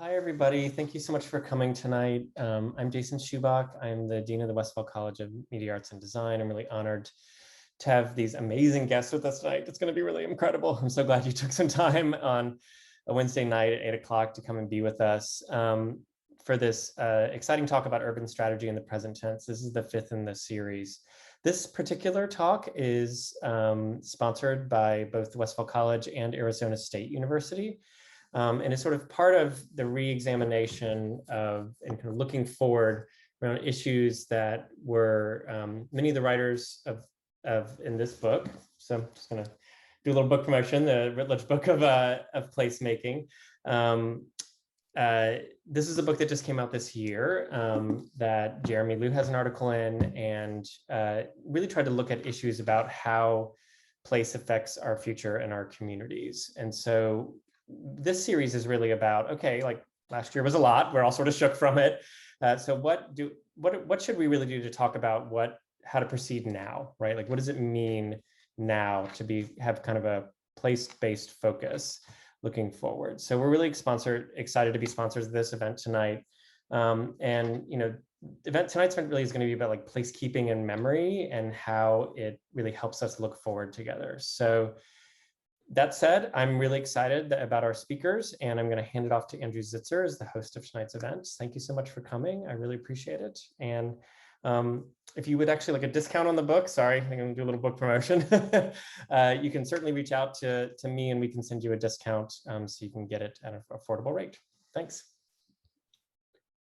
Hi, everybody. Thank you so much for coming tonight. I'm Jason Schubach. I'm the Dean of the Westfall College of Media Arts and Design. I'm really honored to have these amazing guests with us tonight. It's going to be really incredible. I'm so glad you took some time on a Wednesday night at 8 o'clock to come and be with us for this exciting talk about urban strategy in the present tense. This is the fifth in the series. This particular talk is sponsored by both Westfall College and Arizona State University. And it's sort of part of the re-examination of and kind of looking forward around issues that were many of the writers of in this book. So I'm just going to do a little book promotion, the Routledge book of placemaking. This is a book that just came out this year that Jeremy Liu has an article in, and really tried to look at issues about how place affects our future and our communities. And so this series is really about, okay, like last year was a lot, we're all sort of shook from it. So what should we really do to talk about how to proceed now, right? Like, what does it mean now to have kind of a place-based focus looking forward? So we're really excited to be sponsors of this event tonight. And tonight's event really is going to be about like placekeeping and memory and how it really helps us look forward together. So that said, I'm really excited about our speakers, and I'm going to hand it off to Andrew Zitzer as the host of tonight's event. Thank you so much for coming. I really appreciate it. And if you would actually like a discount on the book, sorry, I'm going to do a little book promotion. You can certainly reach out to me and we can send you a discount so you can get it at an affordable rate. Thanks.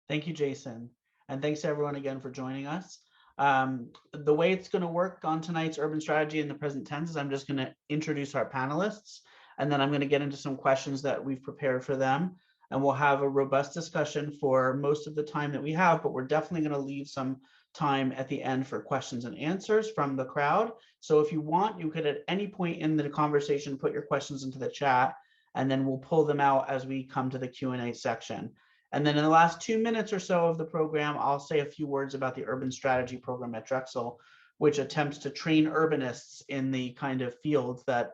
Thank you, Jason. And thanks to everyone again for joining us. The way it's going to work on tonight's urban strategy in the present tense is I'm just going to introduce our panelists, and then I'm going to get into some questions that we've prepared for them. And we'll have a robust discussion for most of the time that we have, but we're definitely going to leave some time at the end for questions and answers from the crowd. So if you want, you could at any point in the conversation put your questions into the chat, and then we'll pull them out as we come to the Q&A section. And then in the last 2 minutes or so of the program, I'll say a few words about the urban strategy program at Drexel, which attempts to train urbanists in the kind of fields that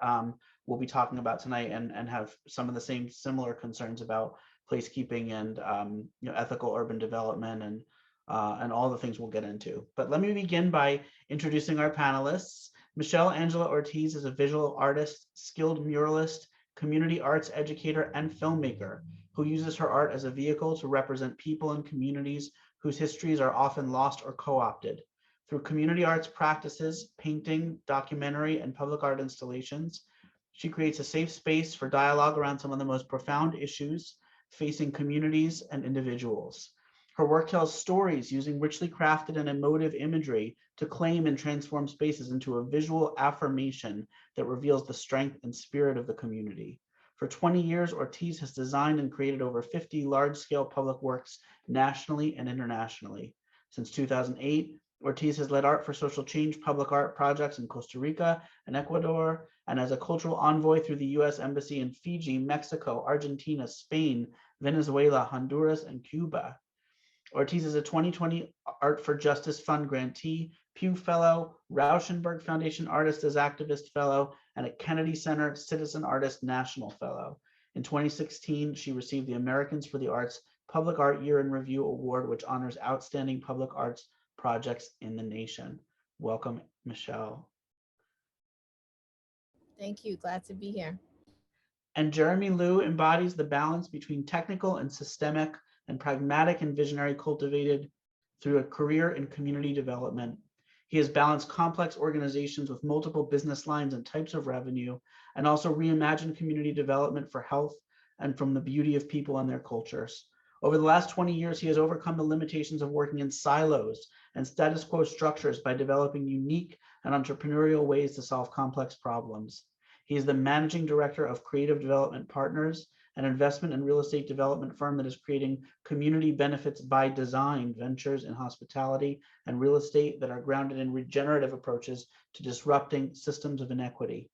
we'll be talking about tonight, and have some of the same similar concerns about placekeeping and ethical urban development and all the things we'll get into. But let me begin by introducing our panelists. Michelle Angela Ortiz is a visual artist, skilled muralist, community arts educator, and filmmaker who uses her art as a vehicle to represent people and communities whose histories are often lost or co-opted. Through community arts practices, painting, documentary, and public art installations, she creates a safe space for dialogue around some of the most profound issues facing communities and individuals. Her work tells stories using richly crafted and emotive imagery to claim and transform spaces into a visual affirmation that reveals the strength and spirit of the community. For 20 years, Ortiz has designed and created over 50 large-scale public works nationally and internationally. Since 2008, Ortiz has led Art for Social Change public art projects in Costa Rica and Ecuador, and as a cultural envoy through the U.S. Embassy in Fiji, Mexico, Argentina, Spain, Venezuela, Honduras, and Cuba. Ortiz is a 2020 Art for Justice Fund grantee, Pew Fellow, Rauschenberg Foundation Artist as Activist Fellow, and a Kennedy Center Citizen Artist National Fellow. In 2016, she received the Americans for the Arts Public Art Year in Review Award, which honors outstanding public arts projects in the nation. Welcome, Michelle. Thank you. Glad to be here. And Jeremy Liu embodies the balance between technical and systemic, and pragmatic and visionary, cultivated through a career in community development. He has balanced complex organizations with multiple business lines and types of revenue, and also reimagined community development for health and from the beauty of people and their cultures. Over the last 20 years, he has overcome the limitations of working in silos and status quo structures by developing unique and entrepreneurial ways to solve complex problems. He is the managing director of Creative Development Partners, an investment and real estate development firm that is creating community benefits by design ventures in hospitality and real estate that are grounded in regenerative approaches to disrupting systems of inequity.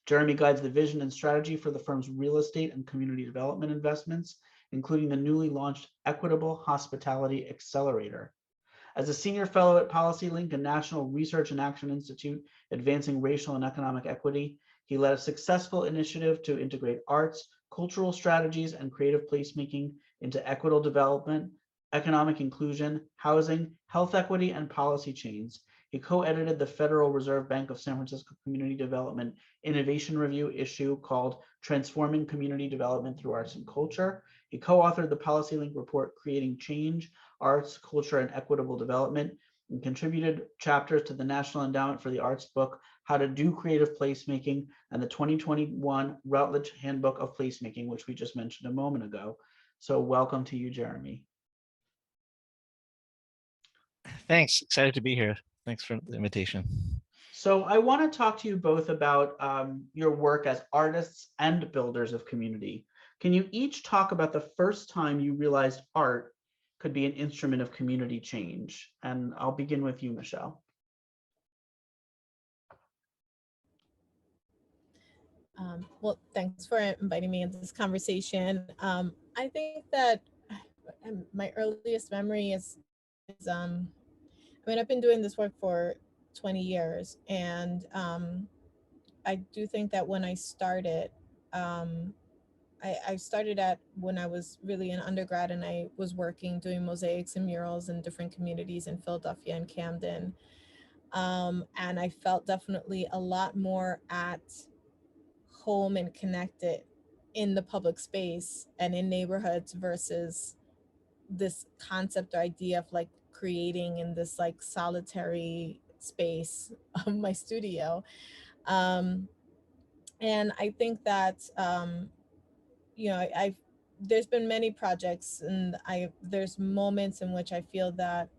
Jeremy guides the vision and strategy for the firm's real estate and community development investments, including the newly launched Equitable Hospitality Accelerator. As a senior fellow at PolicyLink, a national research and action institute advancing racial and economic equity, he led a successful initiative to integrate arts, cultural strategies and creative placemaking into equitable development, economic inclusion, housing, health equity, and policy chains. He co-edited the Federal Reserve Bank of San Francisco Community Development Innovation Review issue called Transforming Community Development Through Arts and Culture. He co-authored the PolicyLink report, Creating Change, Arts, Culture, and Equitable Development, and contributed chapters to the National Endowment for the Arts book, How to Do Creative Placemaking, and the 2021 Routledge Handbook of Placemaking, which we just mentioned a moment ago. So welcome to you, Jeremy. Thanks. Excited to be here. Thanks for the invitation. So I want to talk to you both about your work as artists and builders of community. Can you each talk about the first time you realized art could be an instrument of community change? And I'll begin with you, Michelle. Well, thanks for inviting me into this conversation. I think that my earliest memory is I mean, I've been doing this work for 20 years, and I do think that when I started, um, I started at when I was really an undergrad, and I was working doing mosaics and murals in different communities in Philadelphia and Camden. And I felt definitely a lot more at home and connected in the public space and in neighborhoods versus this concept or idea of like creating in this like solitary space of my studio. Um, and I think that I've there's been many projects, and there's moments in which I feel that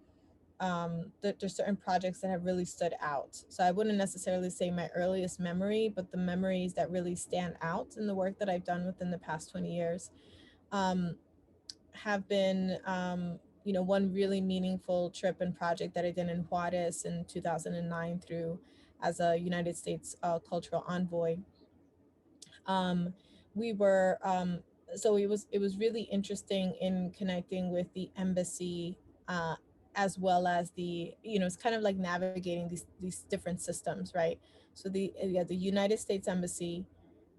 that there's certain projects that have really stood out. So I wouldn't necessarily say my earliest memory, but the memories that really stand out in the work that I've done within the past 20 years um, have been, one really meaningful trip and project that I did in Juarez in 2009 through as a United States cultural envoy. Um, we were so it was really interesting in connecting with the embassy, uh, as well as it's kind of like navigating these different systems, right? So the United States Embassy,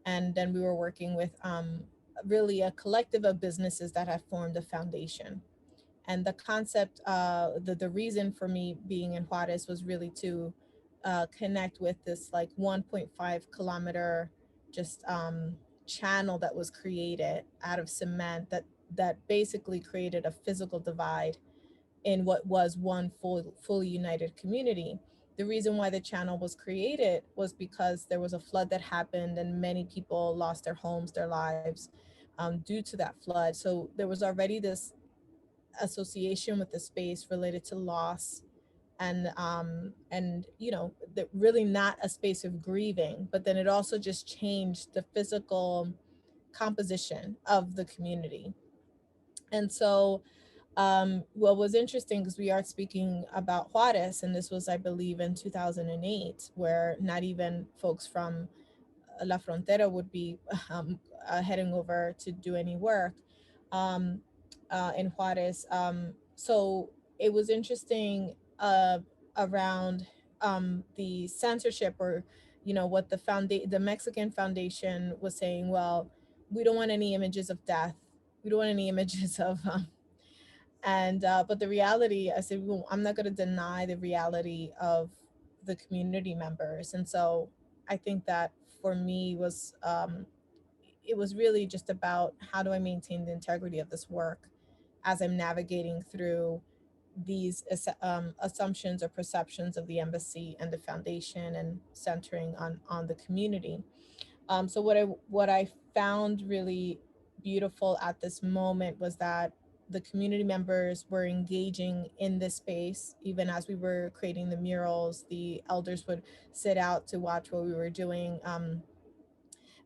and then we were working with really a collective of businesses that have formed a foundation. And the concept, the reason for me being in Juarez was really to connect with this like 1.5 kilometer just channel that was created out of cement that basically created a physical divide in what was one fully united community. The reason why the channel was created was because there was a flood that happened, and many people lost their homes, their lives, due to that flood. So there was already this association with the space related to loss, and really not a space of grieving, but then it also just changed the physical composition of the community. And so what was interesting, because we are speaking about Juarez, and this was, I believe, in 2008, where not even folks from La Frontera would be heading over to do any work um, in Juarez. So it was interesting around the censorship, or what the Mexican Foundation was saying. Well, we don't want any images of death. We don't want any images of and but the reality, I said, well, I'm not going to deny the reality of the community members. And so I think that for me was it was really just about, how do I maintain the integrity of this work as I'm navigating through these assumptions or perceptions of the embassy and the foundation, and centering on the community. So what I found really beautiful at this moment was that the community members were engaging in this space. Even as we were creating the murals, the elders would sit out to watch what we were doing.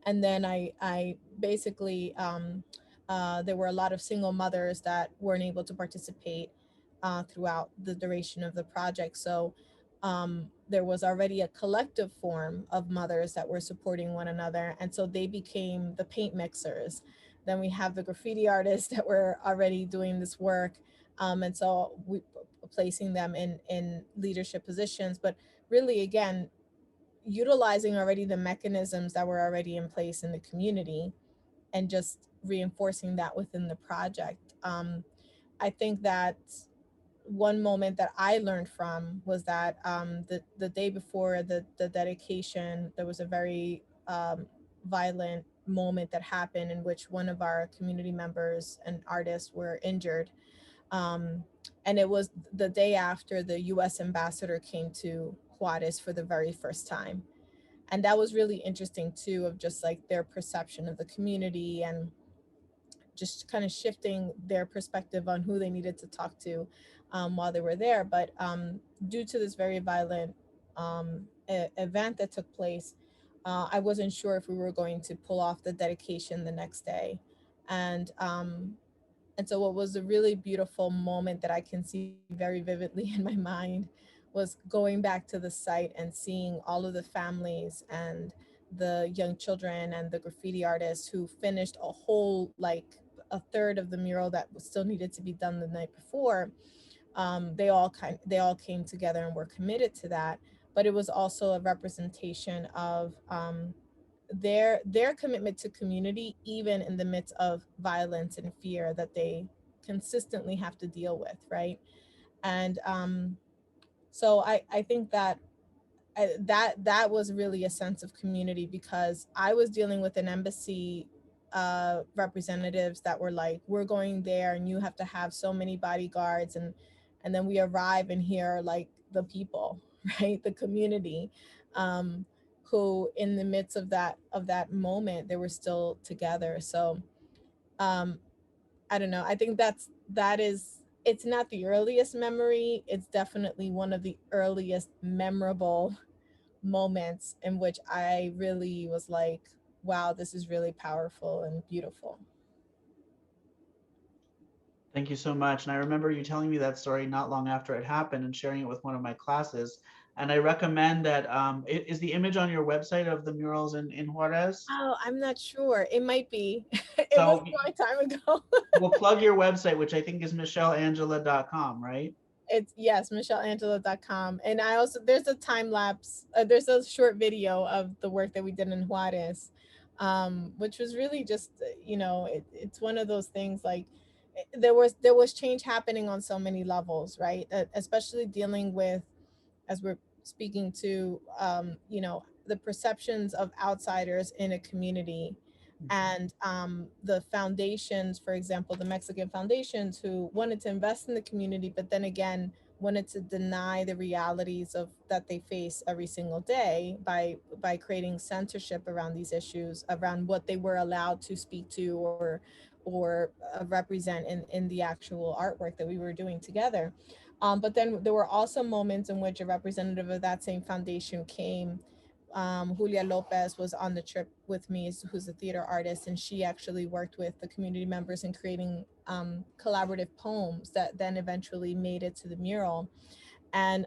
And then I basically, there were a lot of single mothers that weren't able to participate throughout the duration of the project. So there was already a collective form of mothers that were supporting one another. And so they became the paint mixers. Then we have the graffiti artists that were already doing this work. And so we placing them in leadership positions, but really, again, utilizing already the mechanisms that were already in place in the community, just reinforcing that within the project. I think that one moment that I learned from was that the day before the dedication, there was a very violent moment that happened in which one of our community members and artists were injured. Um, and it was the day after the US ambassador came to Juarez for the very first time. And that was really interesting too, of just like their perception of the community and just kind of shifting their perspective on who they needed to talk to while they were there. But due to this very violent event that took place, I wasn't sure if we were going to pull off the dedication the next day. And and so what was a really beautiful moment that I can see very vividly in my mind was going back to the site and seeing all of the families and the young children and the graffiti artists who finished a whole, like a third of the mural that still needed to be done the night before. They all came together and were committed to that. But it was also a representation of their commitment to community, even in the midst of violence and fear that they consistently have to deal with, right? And so I think that that was really a sense of community, because I was dealing with an embassy representatives that were like, we're going there and you have to have so many bodyguards, and then we arrive and here are like the people, right, the community, who in the midst of that moment, they were still together. So um I don't know, I think that is, it's not the earliest memory, it's definitely one of the earliest memorable moments in which I really was like, wow, this is really powerful and beautiful. Thank you so much. And I remember you telling me that story not long after it happened and sharing it with one of my classes. And I recommend that, is the image on your website of the murals in Juarez? Oh, I'm not sure. It might be. It was So a long time ago. we'll plug your website, which I think is michelleangela.com, right? It's, yes, michelleangela.com. And I also, there's a time lapse, there's a short video of the work that we did in Juarez, which was really just, it's one of those things like, there was change happening on so many levels, right? Especially dealing with, as we're speaking to, the perceptions of outsiders in a community, and the foundations, for example, the Mexican foundations, who wanted to invest in the community, but then again wanted to deny the realities of that they face every single day by creating censorship around these issues, around what they were allowed to speak to or represent in the actual artwork that we were doing together. But then there were also moments in which a representative of that same foundation came. Julia Lopez was on the trip with me, who's a theater artist, and she actually worked with the community members in creating collaborative poems that then eventually made it to the mural. And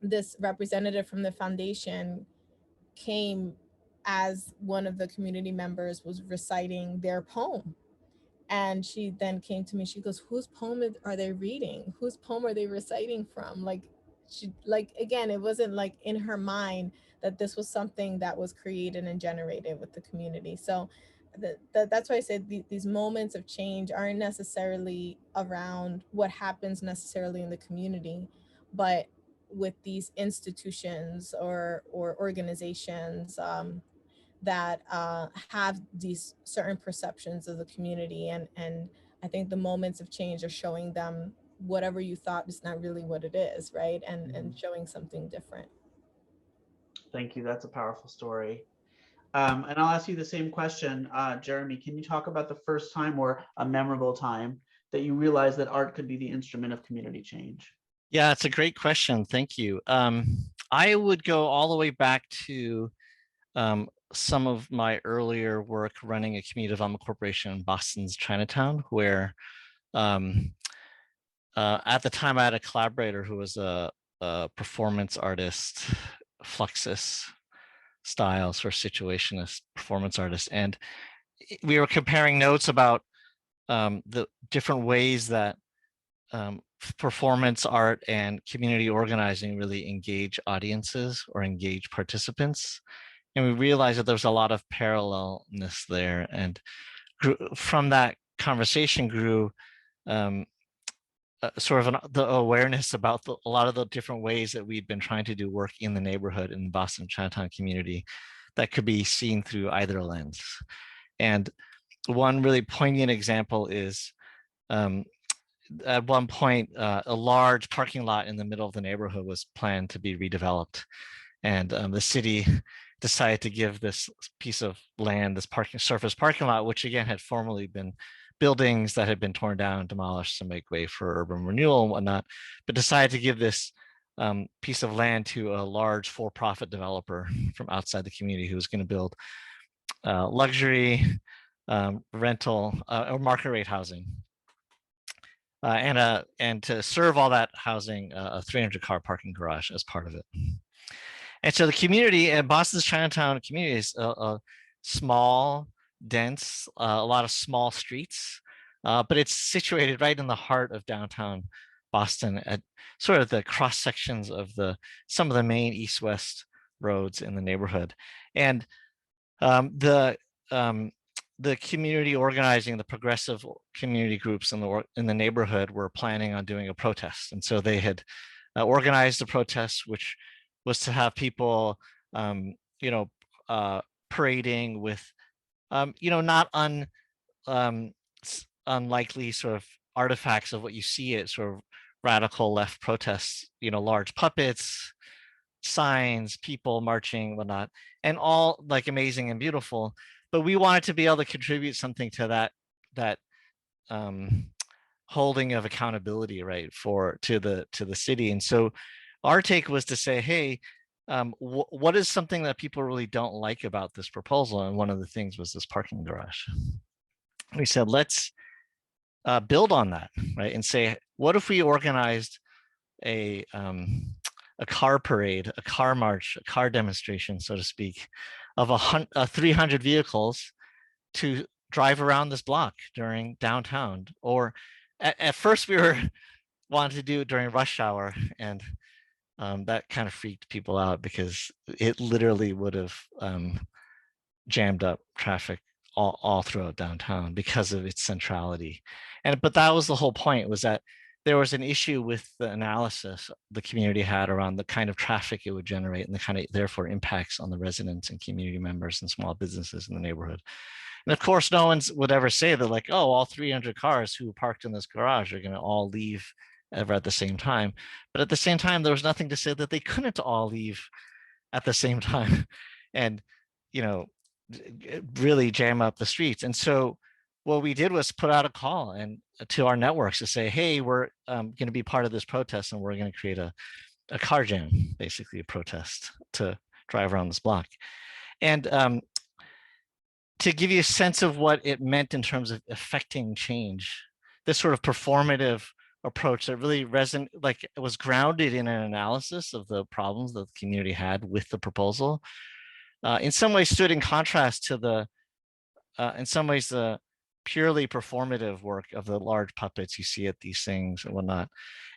this representative from the foundation came as one of the community members was reciting their poem. And she then came to me, she goes, whose poem are they reading? Whose poem are they reciting from? Like, she, like, again, it wasn't like in her mind that this was something that was created and generated with the community. So that's why I said these moments of change aren't necessarily around what happens necessarily in the community, but with these institutions or organizations that have these certain perceptions of the community, and I think the moments of change are showing them whatever you thought is not really what it is, right? And showing something different. Thank you. That's a powerful story. And I'll ask you the same question, Jeremy. Can you talk about the first time or a memorable time that you realized that art could be the instrument of community change? Yeah, it's a great question. Thank you. I would go all the way back to some of my earlier work running a community development corporation in Boston's Chinatown, where at the time I had a collaborator who was a performance artist, Fluxus Styles, or situationist performance artist. And we were comparing notes about the different ways that performance art and community organizing really engage audiences or engage participants. And we realized that there was a lot of parallelness there. And from that conversation grew sort of the awareness about a lot of the different ways that we'd been trying to do work in the neighborhood, in the Boston Chinatown community, that could be seen through either lens. And one really poignant example is at one point, a large parking lot in the middle of the neighborhood was planned to be redeveloped. And the city decided to give this piece of land, this surface parking lot, which again had formerly been buildings that had been torn down, demolished to make way for urban renewal and whatnot, but decided to give this piece of land to a large for-profit developer from outside the community who was going to build luxury rental or market rate housing. And to serve all that housing, a 300-car parking garage as part of it. And so the community, Boston's Chinatown community is a small, dense, a lot of small streets, but it's situated right in the heart of downtown Boston at sort of the cross sections of some of the main east-west roads in the neighborhood. And the community organizing, the progressive community groups in the neighborhood were planning on doing a protest. And so they had organized a protest, which was to have people, parading with, not unlikely sort of artifacts of what you see at sort of radical left protests, large puppets, signs, people marching, whatnot, and all like amazing and beautiful. But we wanted to be able to contribute something to that holding of accountability, right, to the city. And so our take was to say, hey, what is something that people really don't like about this proposal? And one of the things was this parking garage. We said, let's build on that, right, and say, what if we organized a car parade, a car march, a car demonstration, so to speak, of 300 vehicles to drive around this block during downtown? Or at first we were wanted to do it during rush hour, and that kind of freaked people out because it literally would have jammed up traffic all throughout downtown because of its centrality. But that was the whole point, was that there was an issue with the analysis the community had around the kind of traffic it would generate and the kind of therefore impacts on the residents and community members and small businesses in the neighborhood. And of course, no one would ever say that, like, oh, all 300 cars who parked in this garage are going to all leave ever at the same time. But at the same time, there was nothing to say that they couldn't all leave at the same time and, really jam up the streets. And so what we did was put out a call and to our networks to say, hey, we're going to be part of this protest, and we're going to create a car jam, basically a protest to drive around this block. And to give you a sense of what it meant in terms of affecting change, this sort of performative approach that really it was grounded in an analysis of the problems that the community had with the proposal, in some ways stood in contrast to in some ways the purely performative work of the large puppets you see at these things and whatnot.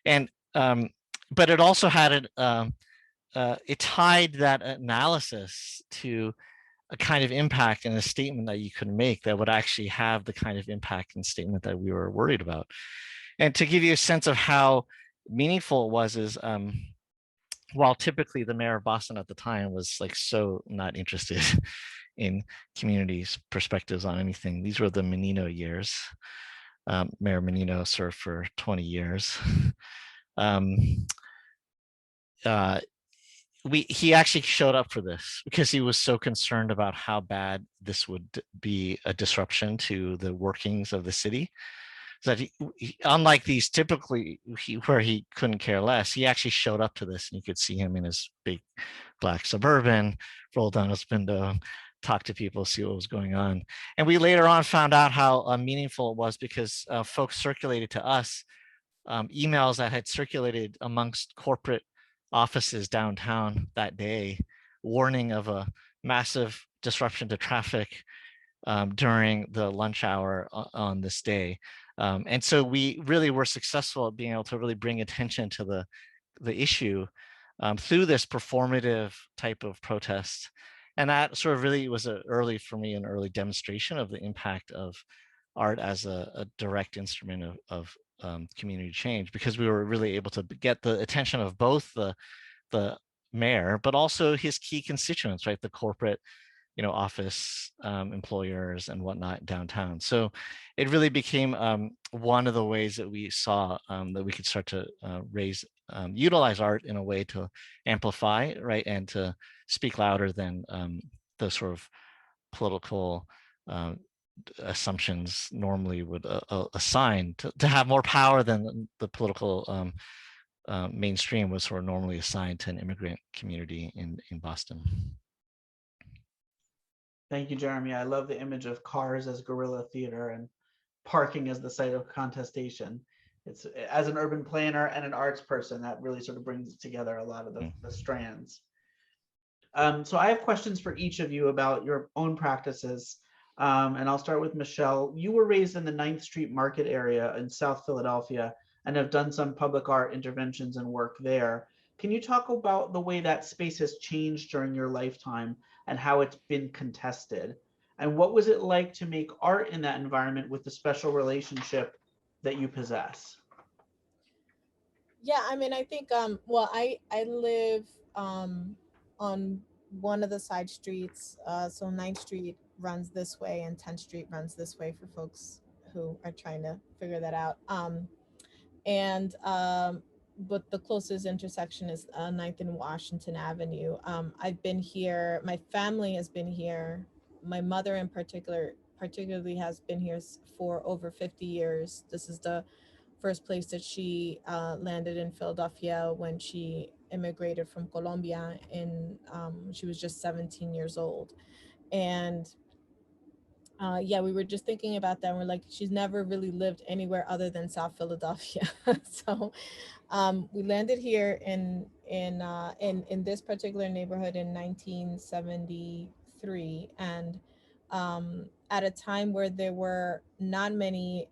And but it also had it tied that analysis to a kind of impact and a statement that you could make that would actually have the kind of impact and statement that we were worried about. And to give you a sense of how meaningful it was is, while typically the mayor of Boston at the time was like so not interested in communities' perspectives on anything, these were the Menino years. Mayor Menino served for 20 years. He actually showed up for this because he was so concerned about how bad this would be a disruption to the workings of the city. That unlike these typically where he couldn't care less, he actually showed up to this, and you could see him in his big black Suburban, roll down his window, talk to people, see what was going on. And we later on found out how meaningful it was because folks circulated to us emails that had circulated amongst corporate offices downtown that day, warning of a massive disruption to traffic during the lunch hour on this day. And so we really were successful at being able to really bring attention to the issue through this performative type of protest. And that sort of really was an early demonstration of the impact of art as a direct instrument of community change, because we were really able to get the attention of both the mayor, but also his key constituents, right? The corporate, office employers and whatnot downtown. So it really became one of the ways that we saw that we could start to utilize art in a way to amplify, right, and to speak louder than the sort of political assumptions normally would assign, to have more power than the political mainstream was sort of normally assigned to an immigrant community in Boston. Thank you, Jeremy. I love the image of cars as guerrilla theater and parking as the site of contestation. It's, as an urban planner and an arts person, that really sort of brings together a lot of the strands. So I have questions for each of you about your own practices. And I'll start with Michelle. You were raised in the 9th Street Market area in South Philadelphia and have done some public art interventions and work there. Can you talk about the way that space has changed during your lifetime and how it's been contested? And what was it like to make art in that environment with the special relationship that you possess? Yeah, I mean, I think well, I live on one of the side streets. So 9th Street runs this way and 10th Street runs this way for folks who are trying to figure that out. And but the closest intersection is 9th and Washington Avenue. I've been here, my family has been here. My mother in particularly has been here for over 50 years. This is the first place that she landed in Philadelphia when she immigrated from Colombia in she was just 17 years old. And yeah, we were just thinking about that. And we're like, she's never really lived anywhere other than South Philadelphia. So we landed here in this particular neighborhood in 1973, and at a time where there were not many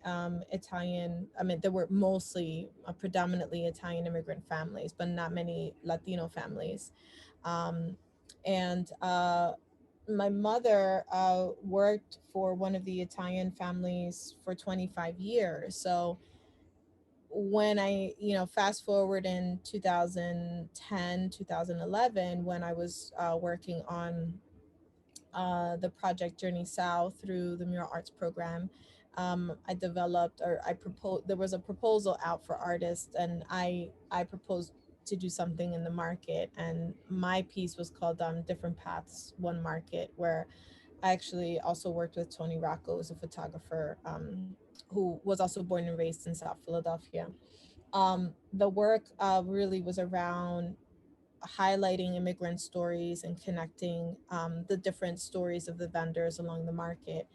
Italian. I mean, there were mostly predominantly Italian immigrant families, but not many Latino families, and my mother worked for one of the Italian families for 25 years. So when I, fast forward in 2010, 2011, when I was working on the project Journey South through the Mural Arts Program, I developed, or I proposed, there was a proposal out for artists, and I proposed to do something in the market. And my piece was called Different Paths, One Market, where I actually also worked with Tony Rocco, who's a photographer, who was also born and raised in South Philadelphia. The work really was around highlighting immigrant stories and connecting the different stories of the vendors along the market.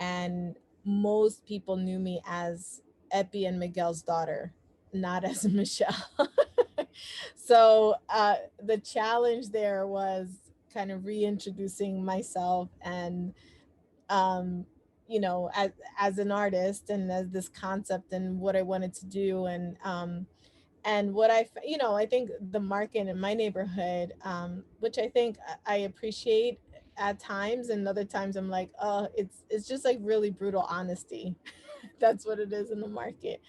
And most people knew me as Epi and Miguel's daughter, not as Michelle. So the challenge there was kind of reintroducing myself and as an artist and as this concept and what I wanted to do. And what I think the market in my neighborhood, which I think I appreciate at times, and other times I'm like, oh, it's just like really brutal honesty. That's what it is in the market.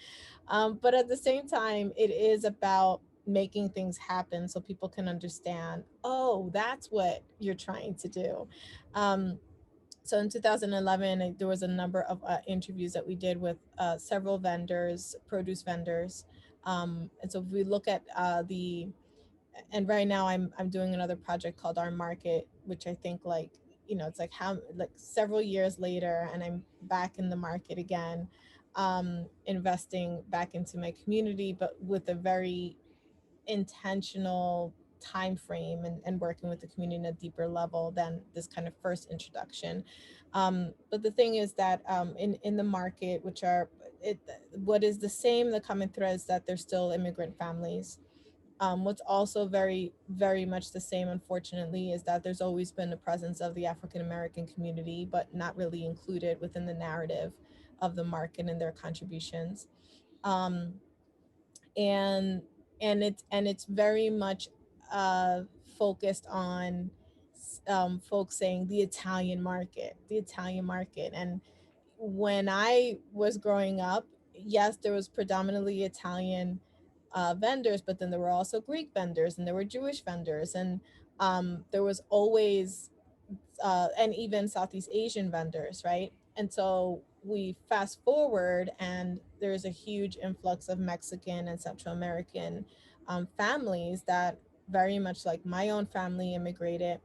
But at the same time, it is about making things happen so people can understand, oh, that's what you're trying to do. So in 2011, there was a number of interviews that we did with several vendors, produce vendors. And so if we look at and right now I'm doing another project called Our Market, which I think it's like how several years later, and I'm back in the market again, investing back into my community, but with a very intentional time frame, and working with the community in a deeper level than this kind of first introduction. But the thing is that in the market, what is the same, the common thread is that there's still immigrant families. What's also very, very much the same, unfortunately, is that there's always been the presence of the African American community, but not really included within the narrative of the market and their contributions. Um, and it's very much focused on folks saying the Italian market, the Italian market. And when I was growing up, yes, there was predominantly Italian vendors, but then there were also Greek vendors and there were Jewish vendors. And there was always and even Southeast Asian vendors, right? And so we fast forward, and there's a huge influx of Mexican and Central American families that very much like my own family immigrated.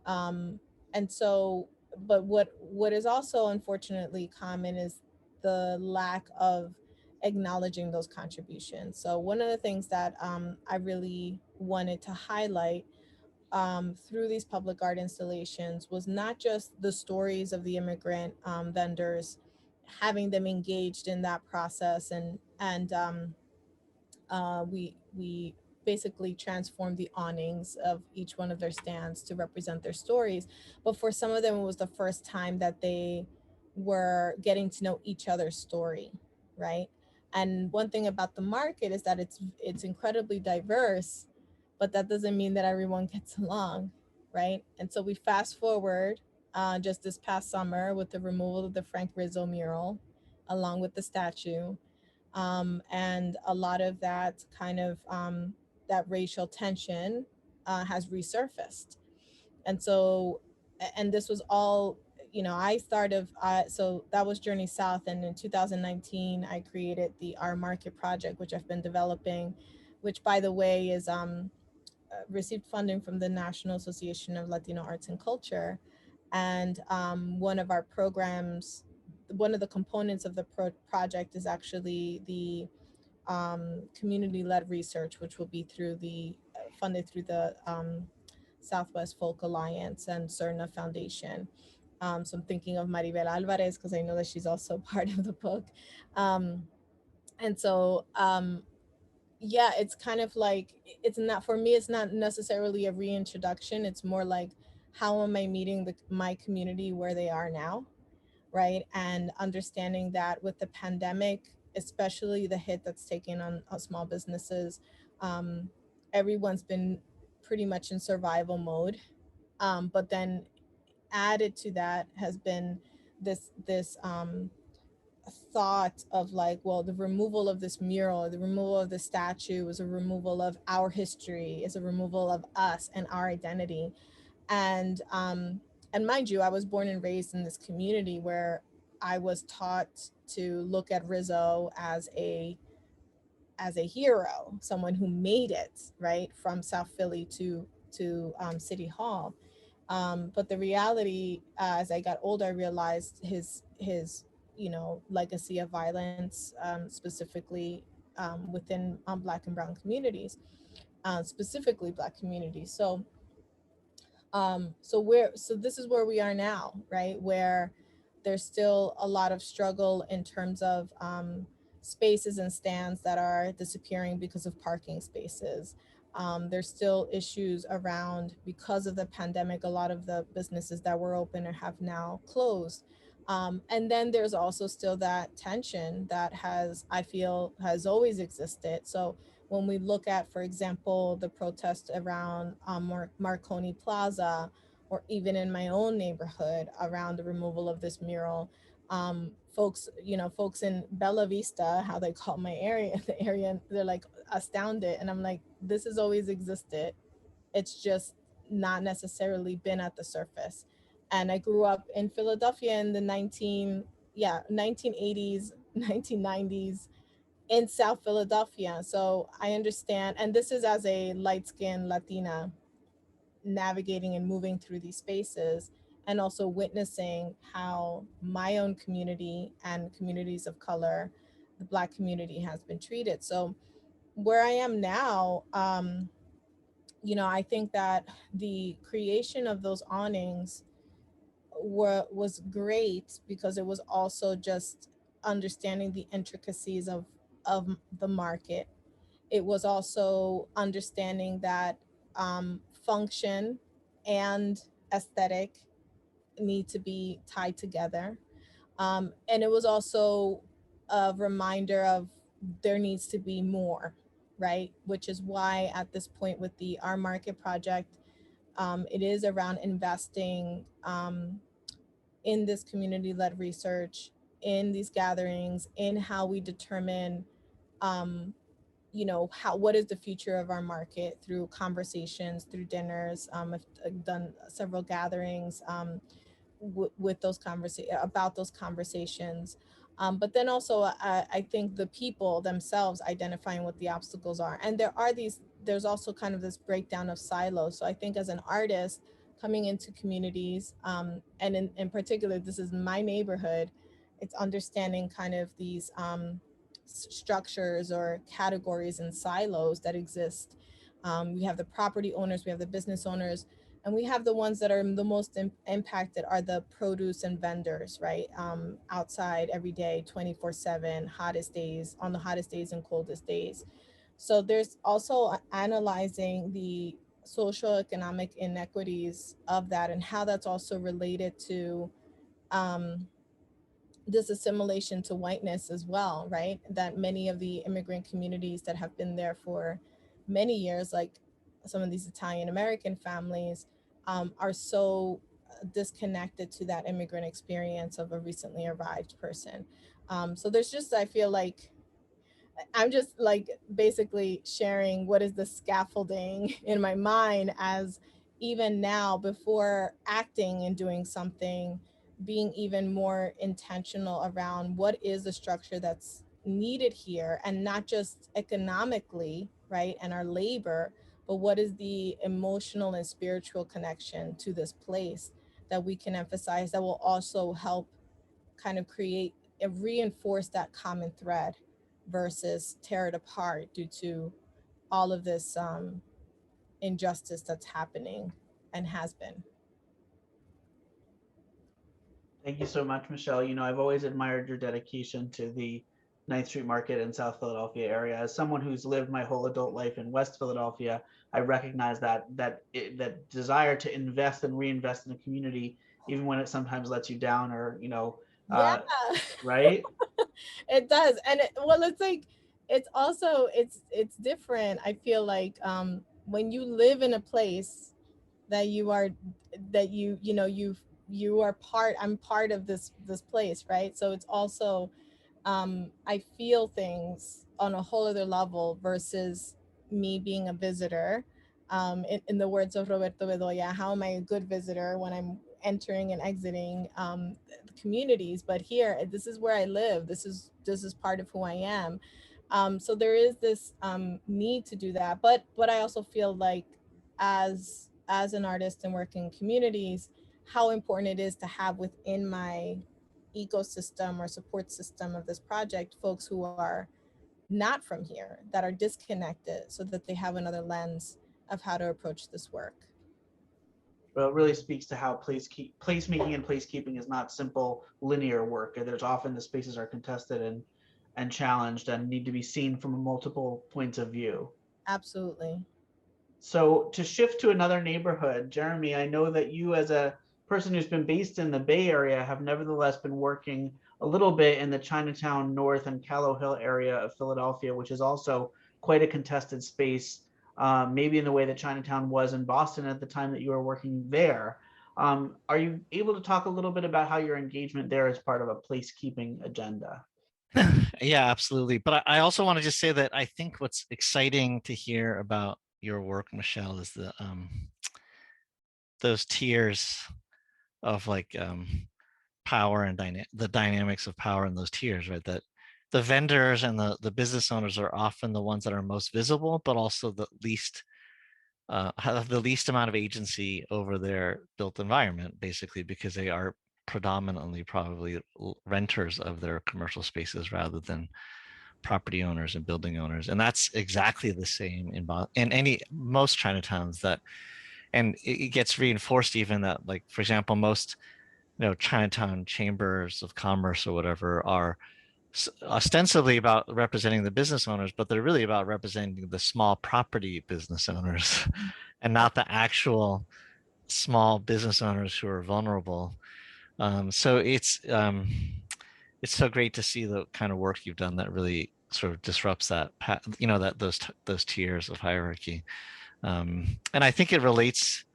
And so, but what is also unfortunately common is the lack of acknowledging those contributions. So one of the things that I really wanted to highlight through these public art installations was not just the stories of the immigrant vendors, having them engaged in that process, and we basically transformed the awnings of each one of their stands to represent their stories. But for some of them, it was the first time that they were getting to know each other's story, right? And one thing about the market is that it's incredibly diverse, but that doesn't mean that everyone gets along, right? And so we fast forward just this past summer with the removal of the Frank Rizzo mural, along with the statue, and a lot of that kind of that racial tension has resurfaced. And so, and this was all, you know, I started, so that was Journey South. And in 2019, I created the Our Market Project, which I've been developing, which, by the way, is received funding from the National Association of Latino Arts and Culture. And one of our programs, one of the components of the project is actually the community-led research, which will be through the funded through the Southwest Folk Alliance and CERNA Foundation. So I'm thinking of Maribel Alvarez because I know that she's also part of the book. And so yeah, it's kind of like, it's not, for me, it's not necessarily a reintroduction. It's more like, how am I meeting my community where they are now, right? And understanding that with the pandemic, especially the hit that's taken on small businesses, everyone's been pretty much in survival mode. But then added to that has been this thought of like, well, the removal of this mural, the removal of the statue is a removal of our history, is a removal of us and our identity. And mind you, I was born and raised in this community where I was taught to look at Rizzo as a hero, someone who made it right from South Philly to City Hall. But the reality, as I got older, I realized his legacy of violence, specifically within Black and Brown communities, specifically Black communities. So this is where we are now, right? Where there's still a lot of struggle in terms of spaces and stands that are disappearing because of parking spaces. There's still issues around, because of the pandemic, a lot of the businesses that were open or have now closed. And then there's also still that tension that I feel has always existed. So when we look at, for example, the protest around Marconi Plaza, or even in my own neighborhood around the removal of this mural, folks in Bella Vista, how they call my area, the area, they're like astounded. And I'm like, this has always existed. It's just not necessarily been at the surface. And I grew up in Philadelphia in the 1980s, 1990s, in South Philadelphia. So I understand, and this is as a light-skinned Latina navigating and moving through these spaces, and also witnessing how my own community and communities of color, the Black community, has been treated. So where I am now, I think that the creation of those awnings was great, because it was also just understanding the intricacies of the market. It was also understanding that function and aesthetic need to be tied together. And it was also a reminder of there needs to be more, right? Which is why at this point with the Our Market Project, It is around investing in this community-led research, in these gatherings, in how we determine what is the future of our market through conversations, through dinners. I've done several gatherings with those about those conversations. But then also, I think the people themselves identifying what the obstacles are. And there's also kind of this breakdown of silos. So I think as an artist coming into communities, and in particular, this is my neighborhood, it's understanding kind of these structures or categories and silos that exist. We have the property owners, we have the business owners, and we have the ones that are the most impacted are the produce and vendors, right? Outside every day, 24/7, hottest days, on the hottest days and coldest days. So there's also analyzing the social economic inequities of that and how that's also related to this assimilation to whiteness as well, right? That many of the immigrant communities that have been there for many years, like some of these Italian American families, are so disconnected to that immigrant experience of a recently arrived person. So there's just, I feel like, I'm just like basically sharing what is the scaffolding in my mind as even now before acting and doing something, being even more intentional around what is the structure that's needed here, and not just economically, right, and our labor, but what is the emotional and spiritual connection to this place that we can emphasize that will also help kind of create and reinforce that common thread versus tear it apart due to all of this injustice that's happening and has been. Thank you so much, Michelle. I've always admired your dedication to the 9th Street Market in South Philadelphia area. As someone who's lived my whole adult life in West Philadelphia, I recognize that desire to invest and reinvest in the community, even when it sometimes lets you down, or Yeah. right? It does. And it's like, it's also, it's different. I feel like when you live in a place that you are, that you are part, I'm part of this place, right? So it's also, I feel things on a whole other level versus me being a visitor. In the words of Roberto Bedoya, how am I a good visitor when I'm entering and exiting the communities? But here, this is where I live. This is part of who I am. So there is this need to do that. But I also feel like as an artist and working communities, how important it is to have within my ecosystem or support system of this project folks who are not from here, that are disconnected, so that they have another lens of how to approach this work. Well, it really speaks to how placemaking and placekeeping is not simple linear work. There's often the spaces are contested and challenged and need to be seen from multiple points of view. Absolutely. So to shift to another neighborhood, Jeremy, I know that you, as a person who's been based in the Bay Area, have nevertheless been working a little bit in the Chinatown North and Callow Hill area of Philadelphia, which is also quite a contested space, maybe in the way that Chinatown was in Boston at the time that you were working there. Are you able to talk a little bit about how your engagement there is part of a placekeeping agenda? Yeah, absolutely. But I also want to just say that I think what's exciting to hear about your work, Michelle, is those tiers of like power and the dynamics of power in those tiers, right? That the vendors and the business owners are often the ones that are most visible, but also the least have the least amount of agency over their built environment, basically, because they are predominantly probably renters of their commercial spaces rather than property owners and building owners. And that's exactly the same in most Chinatowns, that, and it gets reinforced even that, like, for example, most Chinatown chambers of commerce or whatever are ostensibly about representing the business owners, but they're really about representing the small property business owners and not the actual small business owners who are vulnerable. So it's so great to see the kind of work you've done that really sort of disrupts that, that those tiers of hierarchy. And I think it relates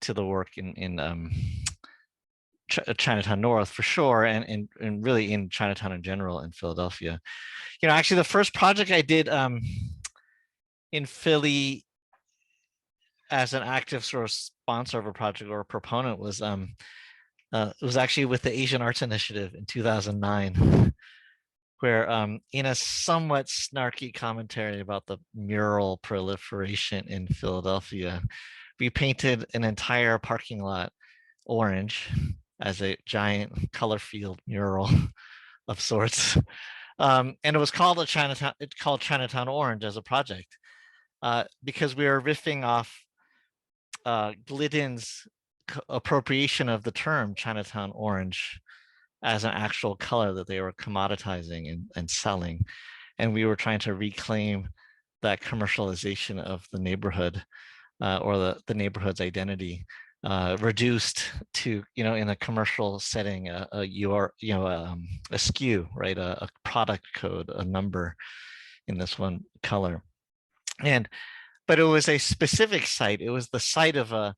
to the work in Chinatown North for sure, and really in Chinatown in general in Philadelphia. Actually, the first project I did in Philly as an active sort of sponsor of a project or a proponent was it was actually with the Asian Arts Initiative in 2009, where in a somewhat snarky commentary about the mural proliferation in Philadelphia, we painted an entire parking lot orange as a giant color field mural of sorts. And it was called Chinatown Orange as a project, because we were riffing off Glidden's appropriation of the term Chinatown Orange as an actual color that they were commoditizing and selling. And we were trying to reclaim that commercialization of the neighborhood, or the neighborhood's identity, reduced to, in a commercial setting, a SKU, right? A product code, a number in this one color. But it was a specific site. It was the site of a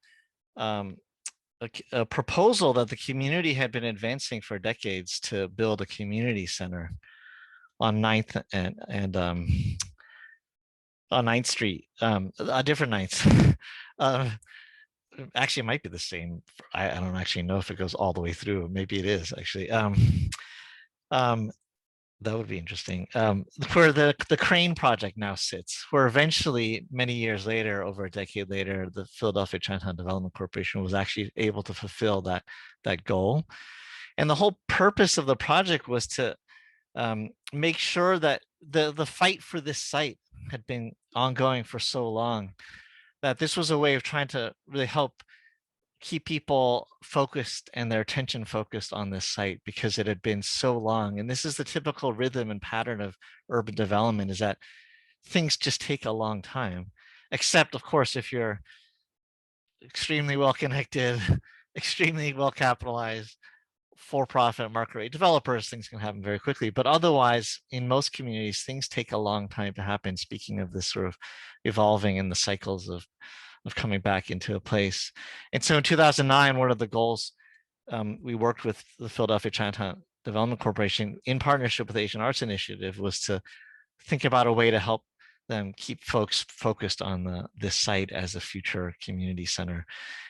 proposal that the community had been advancing for decades to build a community center on 9th and on 9th Street, different nights. Actually, it might be the same. I don't actually know if it goes all the way through. Maybe it is actually. That would be interesting. Where the Crane project now sits, where eventually, many years later, over a decade later, the Philadelphia Chinatown Development Corporation was actually able to fulfill that goal. And the whole purpose of the project was to make sure that the fight for this site had been ongoing for so long, that this was a way of trying to really help keep people focused and their attention focused on this site, because it had been so long. And this is the typical rhythm and pattern of urban development, is that things just take a long time, except of course, if you're extremely well connected, extremely well capitalized, for-profit market rate developers, things can happen very quickly. But otherwise, in most communities, things take a long time to happen. Speaking of this sort of evolving in the cycles of coming back into a place. And so in 2009, one of the goals, we worked with the Philadelphia Chinatown Development Corporation in partnership with the Asian Arts Initiative, was to think about a way to help them keep folks focused on this site as a future community center.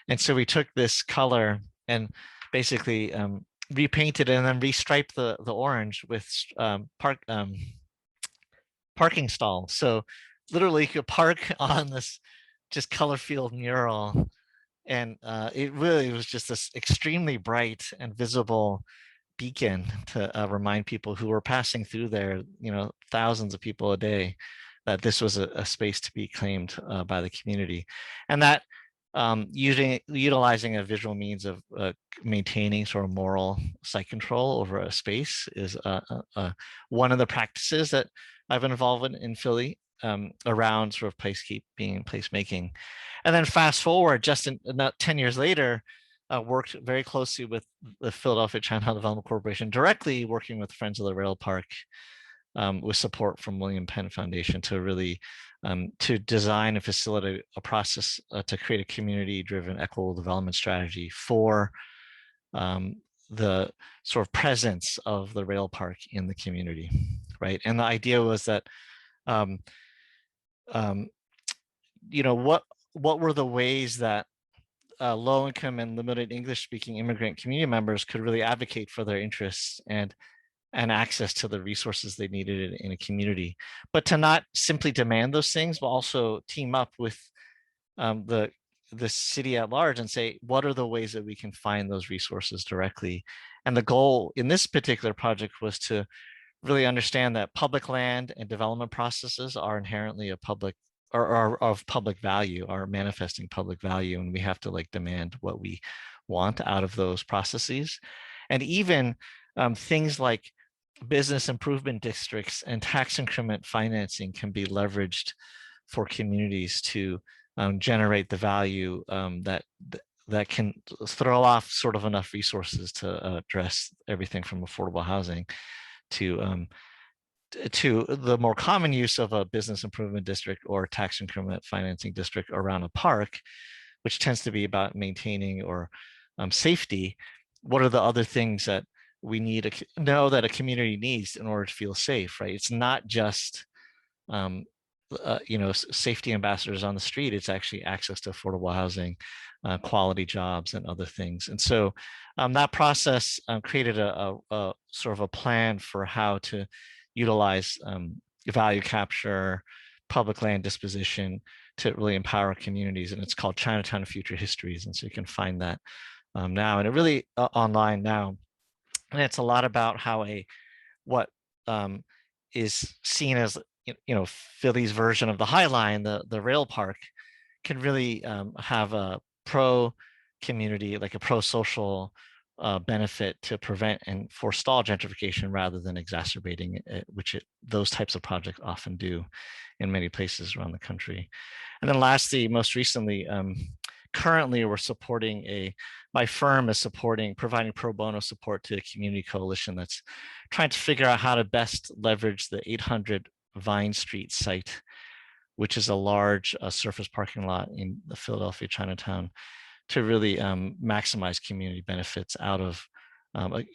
And so we took this color and basically repainted it and then restriped the orange with parking stalls. So literally you could park on this just color field mural, and it really was just this extremely bright and visible beacon to remind people who were passing through there, thousands of people a day, that this was a space to be claimed by the community. And that utilizing a visual means of maintaining sort of moral site control over a space is one of the practices that I've been involved in Philly, around sort of placekeeping and placemaking. And then fast forward, just about 10 years later, worked very closely with the Philadelphia Chinatown Development Corporation, directly working with Friends of the Rail Park, with support from William Penn Foundation, to really to design and facilitate a process to create a community-driven equitable development strategy for the sort of presence of the rail park in the community, right? And the idea was that what were the ways that low-income and limited English-speaking immigrant community members could really advocate for their interests and access to the resources they needed in a community, but to not simply demand those things, but also team up with the city at large and say, what are the ways that we can find those resources directly? And the goal in this particular project was to really understand that public land and development processes are inherently are of public value, are manifesting public value, and we have to demand what we want out of those processes. And even things like business improvement districts and tax increment financing can be leveraged for communities to generate the value that can throw off sort of enough resources to address everything from affordable housing to the more common use of a business improvement district or tax increment financing district around a park, which tends to be about maintaining or safety, what are the other things that we need to know that a community needs in order to feel safe, right? It's not just safety ambassadors on the street. It's actually access to affordable housing, quality jobs, and other things. And so that process created a sort of a plan for how to utilize value capture, public land disposition to really empower communities. And it's called Chinatown Future Histories. And so you can find that now, and it really online now. And it's a lot about how what is seen as Philly's version of the High Line, the rail park, can really have a pro community, like a pro social benefit to prevent and forestall gentrification rather than exacerbating it, which those types of projects often do in many places around the country. And then lastly, most recently, currently we're supporting my firm is providing pro bono support to a community coalition that's trying to figure out how to best leverage the 800 Vine Street site, which is a large surface parking lot in the Philadelphia Chinatown, to really maximize community benefits out of,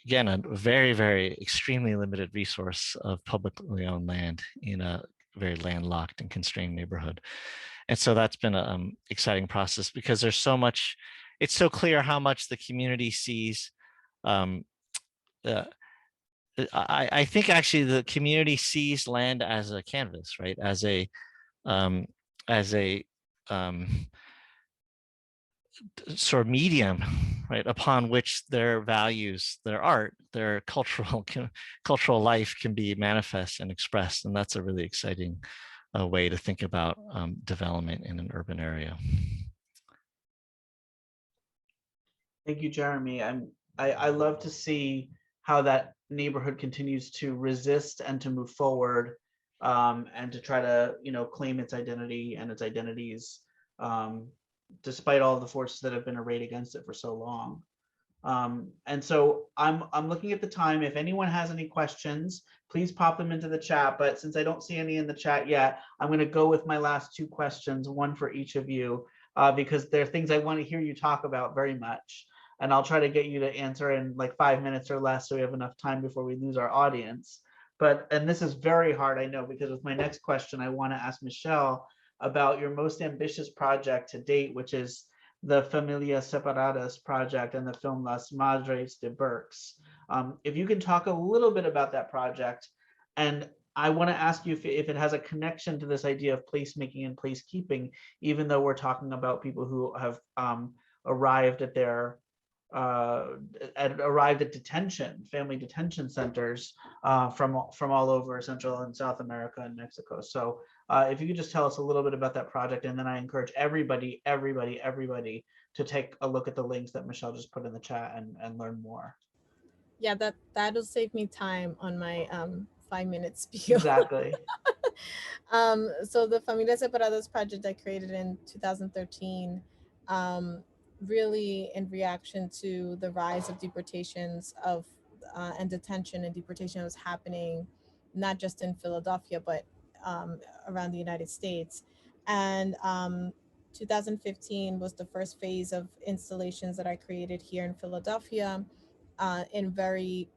again, a very, very extremely limited resource of publicly owned land in a very landlocked and constrained neighborhood. And so that's been an exciting process because there's so much, it's so clear how much the community sees. I think actually the community sees land as a canvas, right? As a sort of medium, right, upon which their values, their art, their cultural life can be manifest and expressed. And that's a really exciting way to think about development in an urban area. Thank you, Jeremy. I love to see how that neighborhood continues to resist and to move forward, and to try to claim its identity and its identities, despite all the forces that have been arrayed against it for so long. And so I'm looking at the time. If anyone has any questions, please pop them into the chat. But since I don't see any in the chat yet, I'm going to go with my last two questions, one for each of you, because there are things I want to hear you talk about very much. And I'll try to get you to answer in like 5 minutes or less, so we have enough time before we lose our audience. And this is very hard, I know, because with my next question, I want to ask Michelle about your most ambitious project to date, which is the Familias Separadas project and the film Las Madres de Berks. If you can talk a little bit about that project, and I want to ask you if it has a connection to this idea of placemaking and placekeeping, even though we're talking about people who have arrived at detention, family detention centers from all over Central and South America and Mexico. So if you could just tell us a little bit about that project, and then I encourage everybody to take a look at the links that Michelle just put in the chat and learn more. Yeah, that'll save me time on my 5-minute spiel. Exactly. So the Familias Separadas project I created in 2013, really in reaction to the rise of deportations and detention and deportation that was happening, not just in Philadelphia, but around the United States. And 2015 was the first phase of installations that I created here in Philadelphia, in very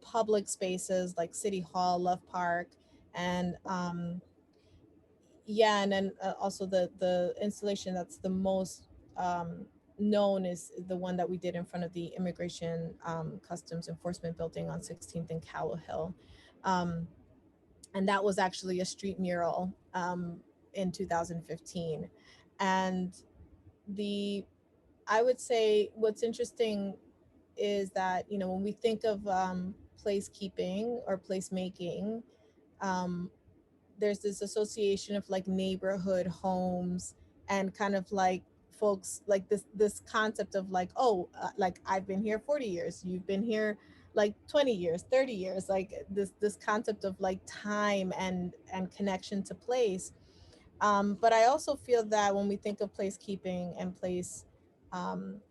public spaces like City Hall, Love Park, and yeah, and then also the installation that's the most known is the one that we did in front of the Immigration Customs Enforcement Building on 16th and Cowell Hill. And that was actually a street mural in 2015. And I would say what's interesting is that, when we think of placekeeping or placemaking, there's this association of like neighborhood homes and kind of like folks like this concept of like, oh, like I've been here 40 years, you've been here like 20 years, 30 years, like this concept of like time and connection to place. But I also feel that when we think of placekeeping and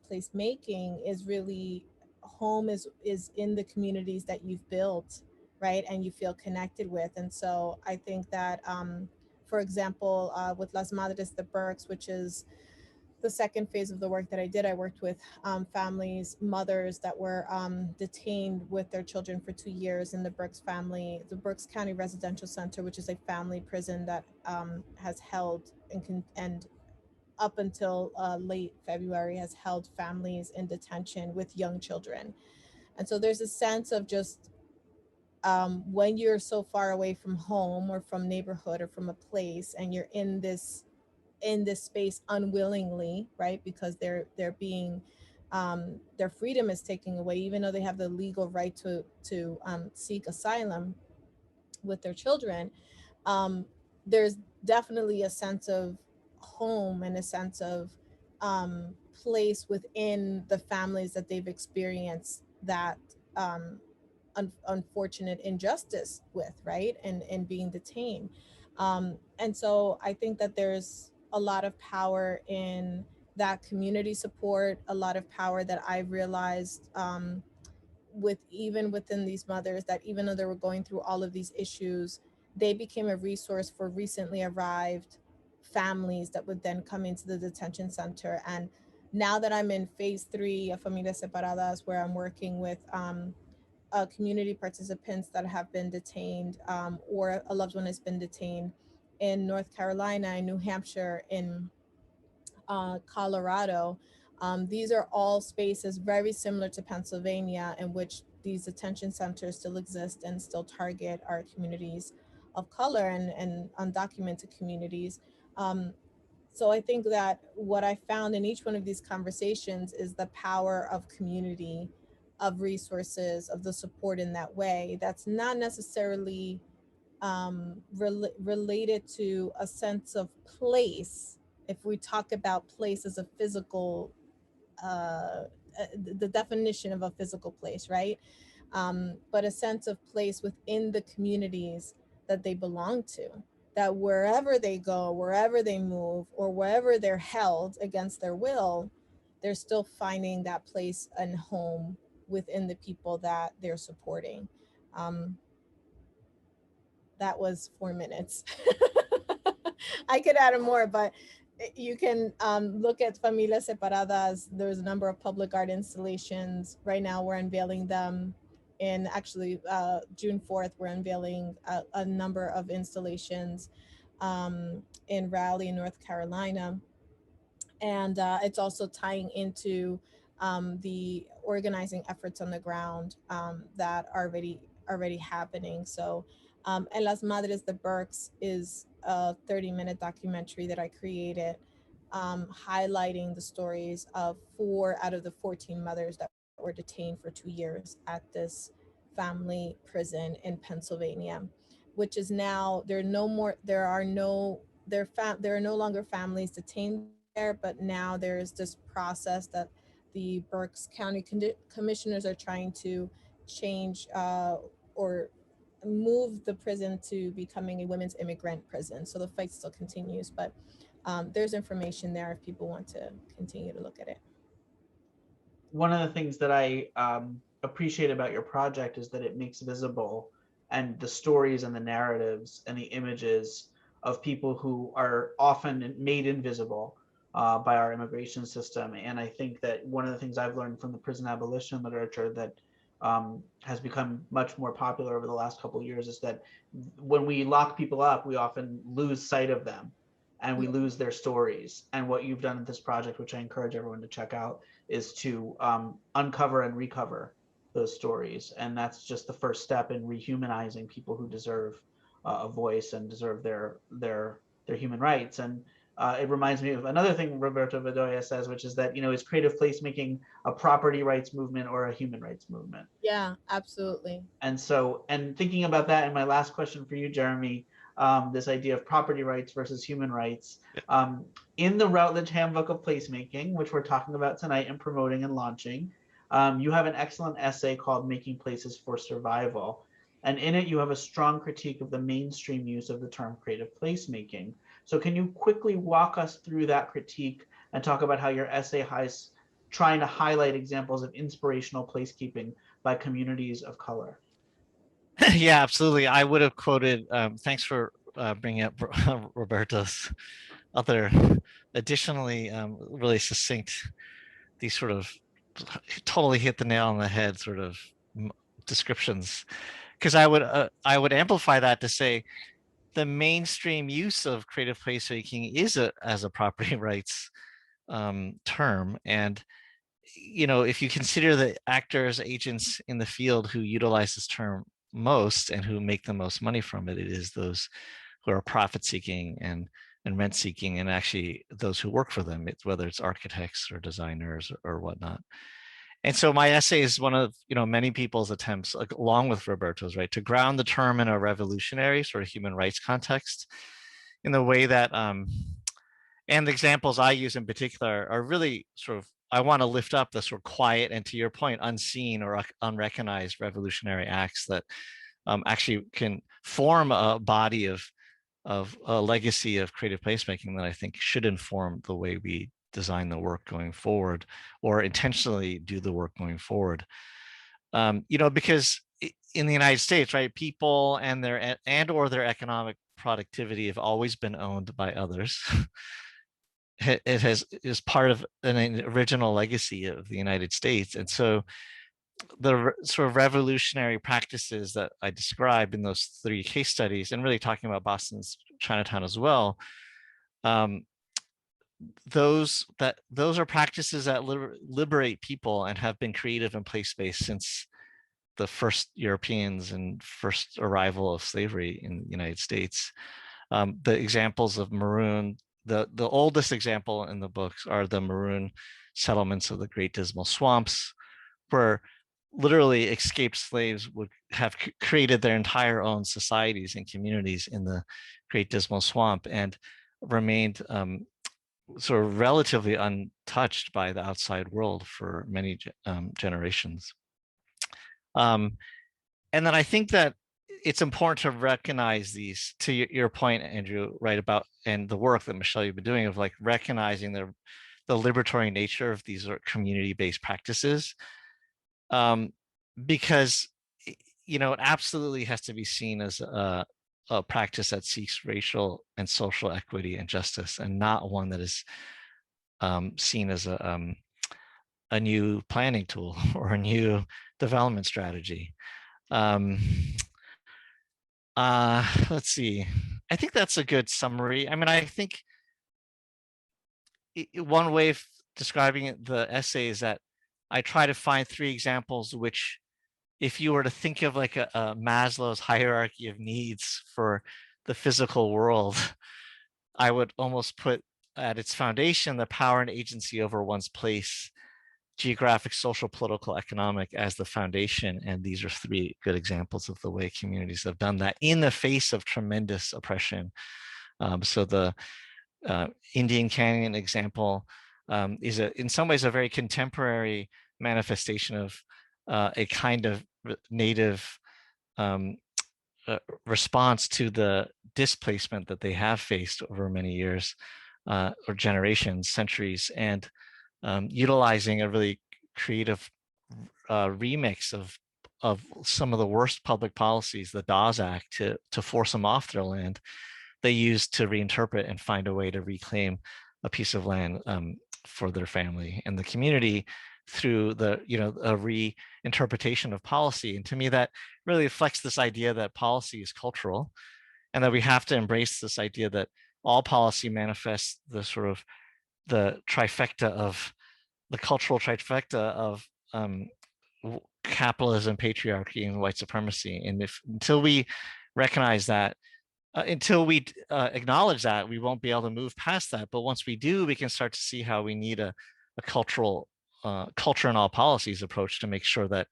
placemaking, is really home is in the communities that you've built, right, and you feel connected with. And so I think that for example, with Las Madres de Berks, which is the second phase of the work that I did, I worked with families, mothers that were detained with their children for 2 years in the Berks County Residential Center, which is a family prison that has held and up until late February has held families in detention with young children. And so there's a sense of just when you're so far away from home or from neighborhood or from a place, and you're in this space unwillingly, right? Because they're being their freedom is taken away, even though they have the legal right to seek asylum with their children. There's definitely a sense of home and a sense of place within the families that they've experienced that unfortunate injustice with, right? And being detained. And so I think that there's a lot of power in that community support, a lot of power that I've realized with even within these mothers, that even though they were going through all of these issues, they became a resource for recently arrived families that would then come into the detention center. And now that I'm in phase 3 of Familias Separadas, where I'm working with community participants that have been detained, or a loved one has been detained in North Carolina, in New Hampshire, in Colorado. These are all spaces very similar to Pennsylvania, in which these detention centers still exist and still target our communities of color and undocumented communities. So I think that what I found in each one of these conversations is the power of community, of resources, of the support in that way. That's not necessarily related to a sense of place. If we talk about place as a physical, the definition of a physical place, right? But a sense of place within the communities that they belong to, that wherever they go, wherever they move, or wherever they're held against their will, they're still finding that place and home within the people that they're supporting. That was 4 minutes. I could add more, but you can look at Familias Separadas. There's a number of public art installations. Right now we're unveiling them. In actually June 4th, we're unveiling a number of installations in Raleigh, North Carolina. And it's also tying into the organizing efforts on the ground that are already happening. So En Las Madres de Berks is a 30-minute documentary that I created, highlighting the stories of 4 out of the 14 mothers that were detained for 2 years at this family prison in Pennsylvania, which is now there are no longer families detained there, but now there's this process that the Berks County commissioners are trying to change or move the prison to becoming a women's immigrant prison. So the fight still continues, but there's information there if people want to continue to look at it. One of the things that I appreciate about your project is that it makes visible and the stories and the narratives and the images of people who are often made invisible by our immigration system. And I think that one of the things I've learned from the prison abolition literature that has become much more popular over the last couple of years is that when we lock people up, we often lose sight of them and we lose their stories. And what you've done in this project, which I encourage everyone to check out, is to uncover and recover those stories. And that's just the first step in rehumanizing people who deserve a voice and deserve their human rights. And it reminds me of another thing Roberto Bedoya says, which is that, is creative placemaking a property rights movement or a human rights movement? Yeah, absolutely. And so, and thinking about that, and my last question for you, Jeremy, this idea of property rights versus human rights. In the Routledge Handbook of Placemaking, which we're talking about tonight and promoting and launching, you have an excellent essay called Making Places for Survival. And in it, you have a strong critique of the mainstream use of the term creative placemaking. So can you quickly walk us through that critique and talk about how your essay is trying to highlight examples of inspirational placekeeping by communities of color? Yeah, absolutely. I would have quoted, thanks for bringing up Roberto's other additionally really succinct, these sort of totally hit the nail on the head sort of descriptions, because I would amplify that to say the mainstream use of creative placemaking is as a property rights term. And if you consider the actors, agents in the field who utilize this term most and who make the most money from it, it is those who are profit seeking and rent seeking, and actually those who work for them, whether it's architects or designers or whatnot. And so my essay is one of many people's attempts, along with Roberto's, right, to ground the term in a revolutionary sort of human rights context, in the way that and the examples I use in particular are really sort of, I want to lift up the sort of quiet and, to your point, unseen or unrecognized revolutionary acts that actually can form a body of a legacy of creative placemaking that I think should inform the way we design the work going forward, or intentionally do the work going forward. Because in the United States, right, people and their economic productivity have always been owned by others. It is part of an original legacy of the United States. And so the sort of revolutionary practices that I described in those 3 case studies, and really talking about Boston's Chinatown as well, those are practices that liberate people and have been creative and place-based since the first Europeans and first arrival of slavery in the United States. The examples of Maroon, the oldest example in the books are the Maroon settlements of the Great Dismal Swamps, where literally escaped slaves would have created their entire own societies and communities in the Great Dismal Swamp, and remained sort of relatively untouched by the outside world for many generations. And then I think that it's important to recognize these, to your point, Andrew, right, about, and the work that Michelle, you've been doing, of like recognizing the liberatory nature of these community-based practices, because it absolutely has to be seen as a practice that seeks racial and social equity and justice, and not one that is seen as a new planning tool or a new development strategy. Let's see. I think that's a good summary. I mean, I think one way of describing the essay is that I try to find 3 examples which, if you were to think of like a Maslow's hierarchy of needs for the physical world, I would almost put at its foundation the power and agency over one's place, geographic, social, political, economic, as the foundation. And these are 3 good examples of the way communities have done that in the face of tremendous oppression. So the Indian Canyon example is in some ways a very contemporary manifestation of a kind of native response to the displacement that they have faced over many years or generations, centuries, and utilizing a really creative remix of some of the worst public policies, the Dawes Act, to force them off their land. They used to reinterpret and find a way to reclaim a piece of land for their family and the community through a reinterpretation of policy. And to me, that really reflects this idea that policy is cultural, and that we have to embrace this idea that all policy manifests the sort of the trifecta of the cultural trifecta of capitalism, patriarchy, and white supremacy. And until we recognize that, until we acknowledge that, we won't be able to move past that. But once we do, we can start to see how we need a cultural culture in all policies approach to make sure that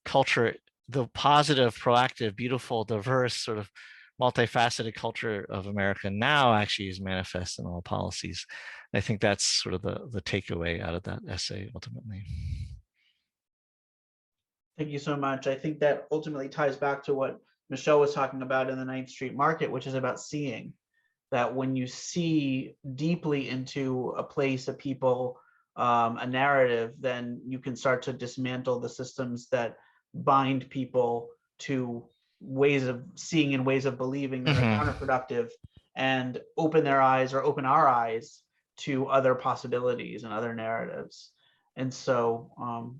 culture, the positive, proactive, beautiful, diverse, sort of multifaceted culture of America now actually is manifest in all policies. And I think that's sort of the takeaway out of that essay ultimately. Thank you so much. I think that ultimately ties back to what Michelle was talking about in the 9th Street Market, which is about seeing. That when you see deeply into a place, a people, a narrative, then you can start to dismantle the systems that bind people to ways of seeing and ways of believing that Mhm. are counterproductive, and open their eyes, or open our eyes, to other possibilities and other narratives. And so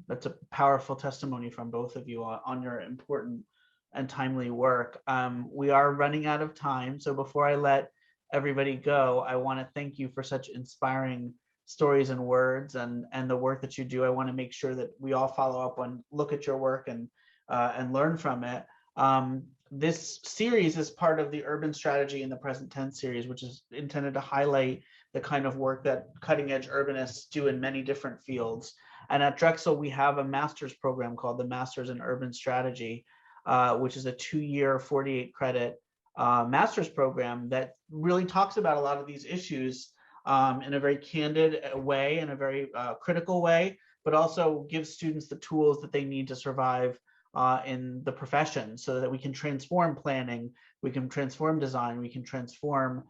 that's a powerful testimony from both of you on your important and timely work. We are running out of time, so before I let everybody go, I want to thank you for such inspiring stories and words, and the work that you do. I want to make sure that we all follow up on, look at your work, and learn from it. This series is part of the Urban Strategy in the Present Tense series, which is intended to highlight the kind of work that cutting edge urbanists do in many different fields. And at Drexel, we have a master's program called the Masters in Urban Strategy, which is a 2-year, 48 credit master's program that really talks about a lot of these issues in a very candid way, in a very critical way, but also gives students the tools that they need to survive in the profession, so that we can transform planning, we can transform design, we can transform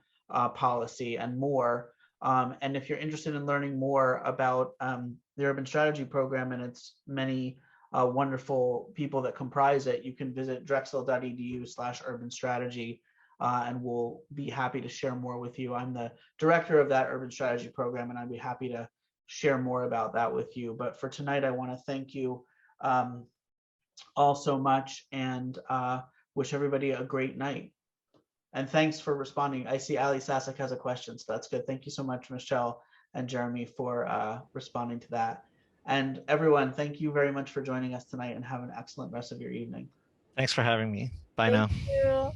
policy, and more. And if you're interested in learning more about the Urban Strategy program and its many wonderful people that comprise it, you can visit drexel.edu/urban strategy, and we'll be happy to share more with you. I'm the director of that Urban Strategy program, and I'd be happy to share more about that with you. But for tonight, I want to thank you all so much, and wish everybody a great night. And thanks for responding. I see Ali Sasek has a question, so that's good. Thank you so much, Michelle and Jeremy, for responding to that. And everyone, thank you very much for joining us tonight, and have an excellent rest of your evening. Thanks for having me. Bye Thank now. you.